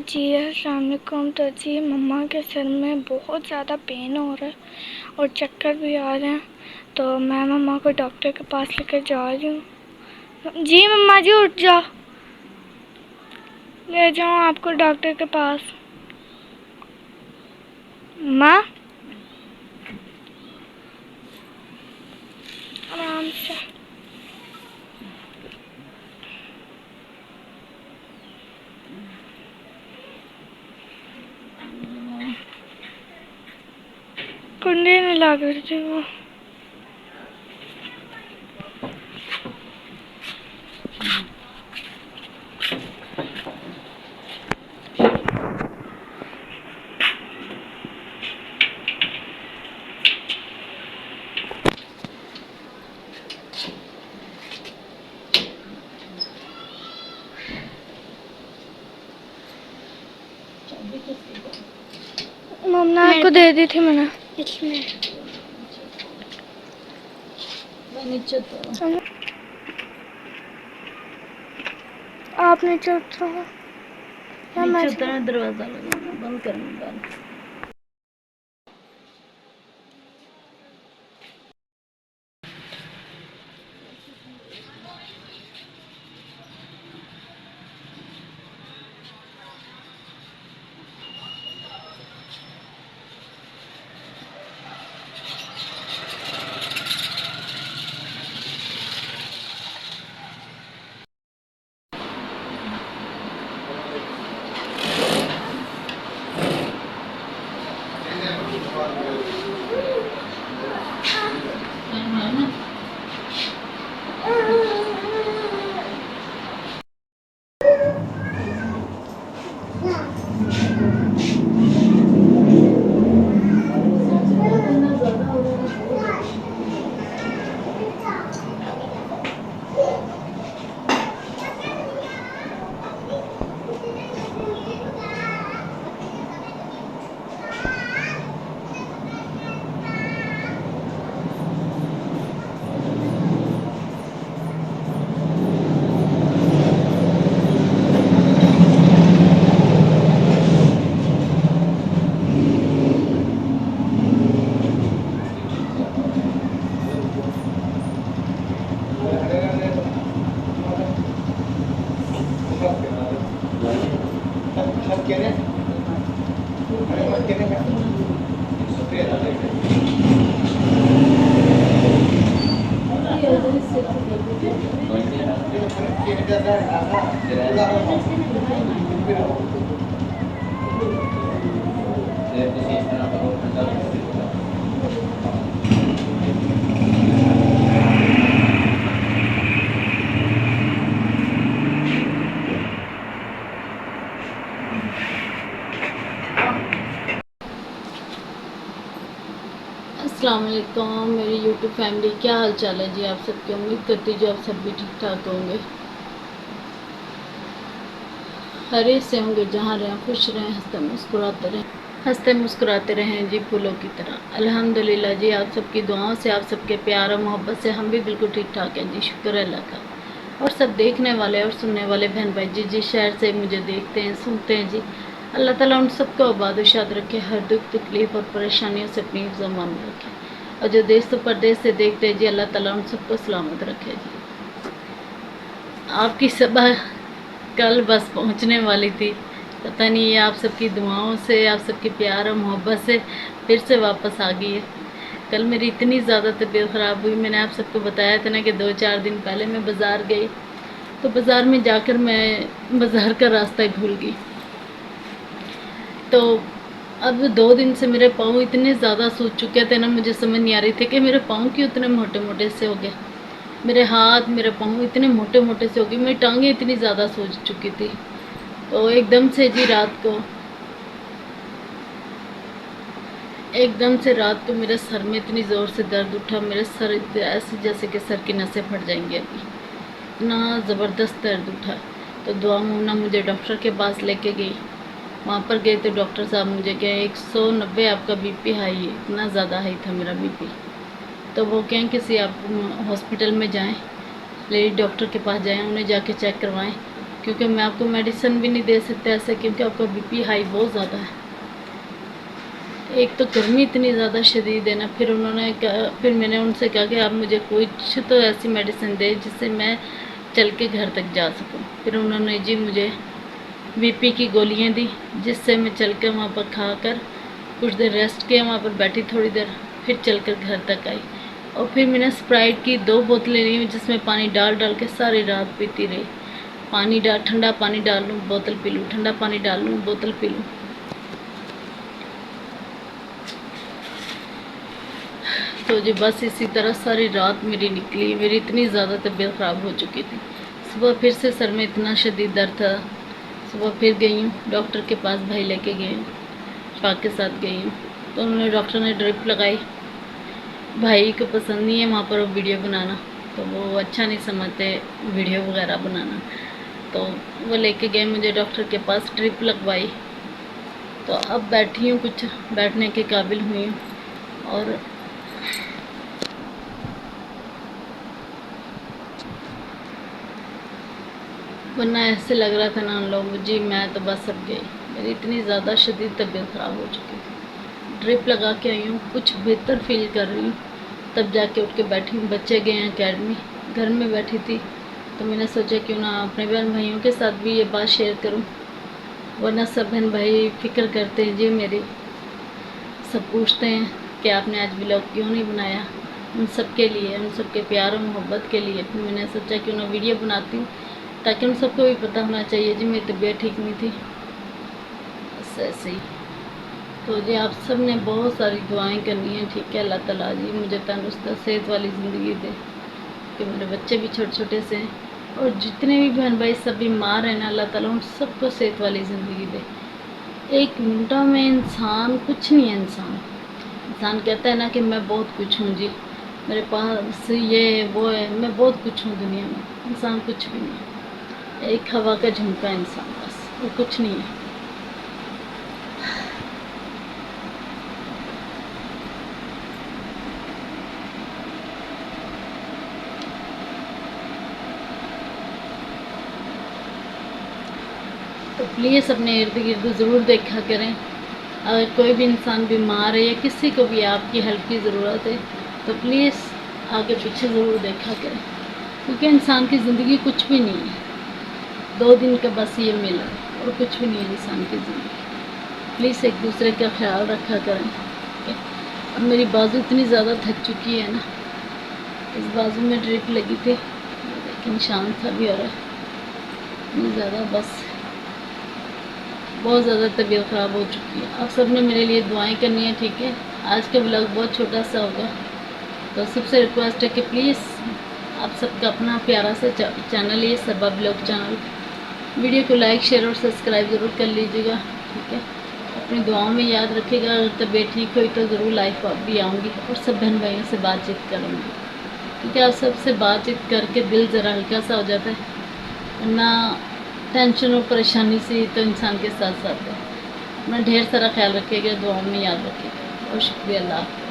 جی السلام علیکم۔ تو جی مما کے سر میں بہت زیادہ پین ہو رہا ہے اور چکر بھی آ رہے ہیں، تو میں مما کو ڈاکٹر کے پاس لے کر جا رہی ہوں۔ جی مما جی اٹھ جاؤ، لے جاؤں آپ کو ڈاکٹر کے پاس۔ ماں آرام سے۔ کنڈی نہیں لگ رہی تھی وہ۔ مما کو دے دی تھی میں نے۔ آپ نیچے اترو، دروازہ لگانا بند کرنا بند۔ السلام علیکم میری یوٹیوب فیملی، کیا حال چال ہے جی آپ سب کی؟ امید کرتی جو آپ سب بھی ٹھیک ٹھاک ہوں گے، خیریت سے ہوں گے، جہاں رہیں خوش رہیں، ہنستے مسکراتے رہیں جی پھولوں کی طرح۔ الحمدللہ جی آپ سب کی دعاؤں سے، آپ سب کے پیار اور محبت سے ہم بھی بالکل ٹھیک ٹھاک ہیں جی، شکر ہے اللہ کا۔ اور سب دیکھنے والے اور سننے والے بہن بھائی جی جس شہر سے مجھے دیکھتے ہیں سنتے ہیں جی، اللہ تعالیٰ ان سب کو آباد و شاد رکھے، ہر دکھ تکلیف اور پریشانیوں سے اپنی حفظ و امان میں رکھے، اور جو دیس و پردیس سے دیکھتے ہیں جی اللہ تعالیٰ ان سب کو سلامت رکھے جی۔ آپ کی صبح کل بس پہنچنے والی تھی، پتہ نہیں یہ آپ سب کی دعاؤں سے، آپ سب کی پیار اور محبت سے پھر سے واپس آ گئی ہے۔ کل میری اتنی زیادہ طبیعت خراب ہوئی، میں نے آپ سب کو بتایا تھا نا کہ 2-4 دن پہلے میں بازار گئی، تو بازار میں جا کر میں بازار کا راستہ ہی بھول گئی۔ تو اب 2 دن سے میرے پاؤں اتنے زیادہ سوج چکے تھے نا، مجھے سمجھ نہیں آ رہی تھی کہ میرے پاؤں کیوں اتنے موٹے موٹے سے ہو گئے، میرے ہاتھ میرے پاؤں اتنے موٹے موٹے سے ہو گئے، میری ٹانگیں اتنی زیادہ سوج چکی تھی۔ تو ایک دم سے رات کو میرے سر میں اتنی زور سے درد اٹھا، میرے سر ایسے جیسے کہ سر کی نسیں پھٹ جائیں گی ابھی، اتنا زبردست درد اٹھا۔ تو دعا مومنہ مجھے ڈاکٹر کے پاس لے کے گئی، وہاں پر گئے تو ڈاکٹر صاحب مجھے کہیں 190 آپ کا بی پی ہائی ہے، اتنا زیادہ ہائی تھا میرا بی پی۔ تو وہ کہیں کسی آپ ہاسپٹل میں جائیں، لیڈی ڈاکٹر کے پاس جائیں، انہیں جا کے چیک کروائیں، क्योंकि मैं आपको मेडिसिन भी नहीं दे सकते ऐसे, क्योंकि आपका बीपी हाई बहुत ज़्यादा है। एक तो गर्मी इतनी ज़्यादा शदीद है ना, फिर मैंने उनसे कहा कि आप मुझे कुछ तो ऐसी मेडिसिन दे जिससे मैं चल के घर तक जा सकूं। फिर उन्होंने जी मुझे बीपी की गोलियां दी, जिससे मैं चल कर वहाँ पर खा कर कुछ देर रेस्ट किया, वहाँ पर बैठी थोड़ी देर, फिर चल कर घर तक आई। और फिर मैंने स्प्राइट की 2 बोतलें ली, जिसमें पानी डाल डाल के सारी रात पीती रही। ठंडा पानी डाल लूँ बोतल पी लूँ, ठंडा पानी डाल लूँ बोतल पी लूँ। तो जी बस इसी तरह सारी रात मेरी निकली। मेरी इतनी ज़्यादा तबीयत ख़राब हो चुकी थी। सुबह फिर से सर में इतना शदीद दर्द था। सुबह फिर गई हूँ डॉक्टर के पास, भाई लेके गए हूँ, पाक के साथ गई हूँ। तो उन्होंने डॉक्टर ने ड्रिप लगाई। भाई को पसंद नहीं है वहाँ पर वीडियो बनाना, तो वो अच्छा नहीं समझते वीडियो वगैरह बनाना। तो वो लेके गए मुझे डॉक्टर के पास, ड्रिप लगवाई। तो अब बैठी हूँ, कुछ बैठने के काबिल हुई हूँ। और वरना ऐसे लग रहा था ना उन लोगों जी मैं तो बस अब गई। मेरी इतनी ज़्यादा शदीद तबीयत ख़राब हो चुकी थी। ड्रिप लगा के आई हूँ, कुछ बेहतर फील कर रही हूँ, तब जाके उठ के बैठी हूँ। बच्चे गए हैं अकेडमी, घर में बैठी थी, तो मैंने सोचा क्यों ना अपने बहन भाइयों के साथ भी ये बात शेयर करूँ। वरना सब बहन भाई फ़िक्र करते हैं जी मेरी, सब पूछते हैं कि आपने आज व्लॉग क्यों नहीं बनाया। उन सब के लिए, उन सब के प्यार और मोहब्बत के लिए फिर मैंने सोचा क्यों ना वीडियो बनाती हूँ, ताकि उन सबको भी पता होना चाहिए जी मेरी तबीयत ठीक नहीं थी। बस ऐसे ही। तो जी आप सब ने बहुत सारी दुआएं करनी है, ठीक है। अल्लाह ताला जी मुझे तंदुरुस्त सेहत वाली ज़िंदगी दे, कि मेरे बच्चे भी छोटे छोटे से हैं, और जितने भी बहन भाई सब बीमार हैं ना, अल्लाह ताला उन सबको सेहत वाली ज़िंदगी दे। एक मिनटों में इंसान कुछ नहीं है। इंसान कहता है ना कि मैं बहुत कुछ हूँ जी, मेरे पास ये वो है, मैं बहुत कुछ हूँ दुनिया में। इंसान कुछ भी नहीं है, एक हवा का झुमका इंसान, बस वो कुछ नहीं है। तो प्लीज़ अपने इर्द गिर्द ज़रूर देखा करें। अगर कोई भी इंसान बीमार है या किसी को भी आपकी हेल्प की ज़रूरत है, तो प्लीज़ आगे पीछे ज़रूर देखा करें, क्योंकि इंसान की ज़िंदगी कुछ भी नहीं है। 2 दिन का बस ये मिला है, और कुछ भी नहीं है इंसान की ज़िंदगी। प्लीज़ एक दूसरे का ख्याल रखा करें। अब मेरी बाजू इतनी ज़्यादा थक चुकी है ना, इस बाजू में ड्रिप लगी थी, लेकिन निशान था भी हो रहा है इतनी ज़्यादा, बस बहुत ज़्यादा तबीयत ख़राब हो चुकी है। आप सब ने मेरे लिए दुआएं करनी है, ठीक है। आज का व्लॉग बहुत छोटा सा होगा, तो सबसे रिक्वेस्ट है कि प्लीज़ आप सबका अपना प्यारा सा चैनल है सबा व्लॉग चैनल, वीडियो को लाइक शेयर और सब्सक्राइब ज़रूर कर लीजिएगा, ठीक है। अपनी दुआओं में याद रखिएगा। अगर तबीयत ठीक हुई तो ज़रूर लाइव भी आऊँगी और सब बहन भाइयों से बातचीत करूँगी, क्योंकि आप सबसे बातचीत करके दिल ज़रा हल्का सा हो जाता है, वरना टेंशन और परेशानी से तो इंसान के साथ साथ है। अपना ढेर सारा ख्याल रखिएगा, दुआओं में याद रखिएगा, और शुक्रिया। अल्लाह।